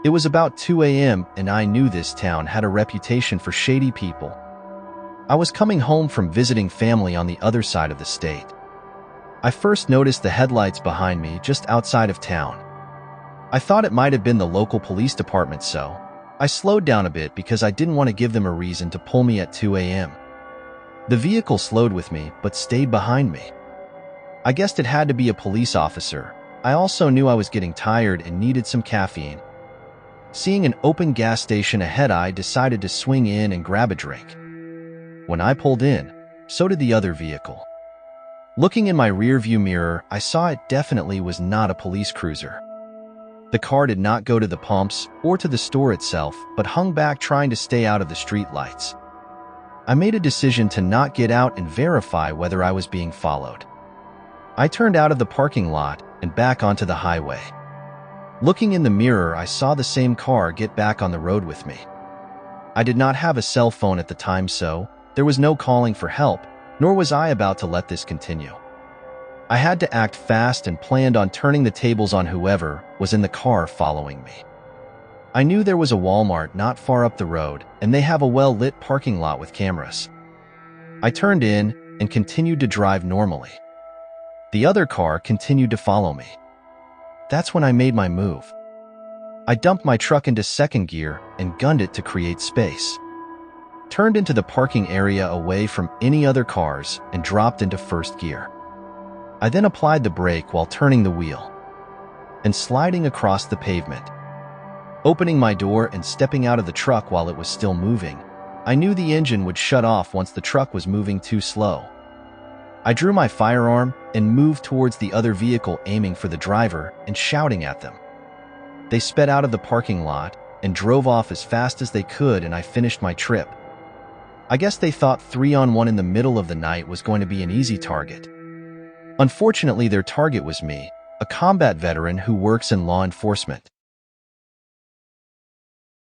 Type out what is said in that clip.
It was about 2 a.m., and I knew this town had a reputation for shady people. I was coming home from visiting family on the other side of the state. I first noticed the headlights behind me just outside of town. I thought it might have been the local police department, so I slowed down a bit because I didn't want to give them a reason to pull me at 2 a.m. The vehicle slowed with me, but stayed behind me. I guessed it had to be a police officer. I also knew I was getting tired and needed some caffeine. Seeing an open gas station ahead, I decided to swing in and grab a drink. When I pulled in, so did the other vehicle. Looking in my rearview mirror, I saw it definitely was not a police cruiser. The car did not go to the pumps or to the store itself, but hung back trying to stay out of the street lights. I made a decision to not get out and verify whether I was being followed. I turned out of the parking lot and back onto the highway. Looking in the mirror, I saw the same car get back on the road with me. I did not have a cell phone at the time, so there was no calling for help, nor was I about to let this continue. I had to act fast and planned on turning the tables on whoever was in the car following me. I knew there was a Walmart not far up the road, and they have a well-lit parking lot with cameras. I turned in and continued to drive normally. The other car continued to follow me. That's when I made my move. I dumped my truck into second gear and gunned it to create space. Turned into the parking area away from any other cars and dropped into first gear. I then applied the brake while turning the wheel and sliding across the pavement. Opening my door and stepping out of the truck while it was still moving, I knew the engine would shut off once the truck was moving too slow. I drew my firearm and moved towards the other vehicle, aiming for the driver and shouting at them. They sped out of the parking lot and drove off as fast as they could, and I finished my trip. I guess they thought 3-on-1 in the middle of the night was going to be an easy target. Unfortunately, their target was me, a combat veteran who works in law enforcement.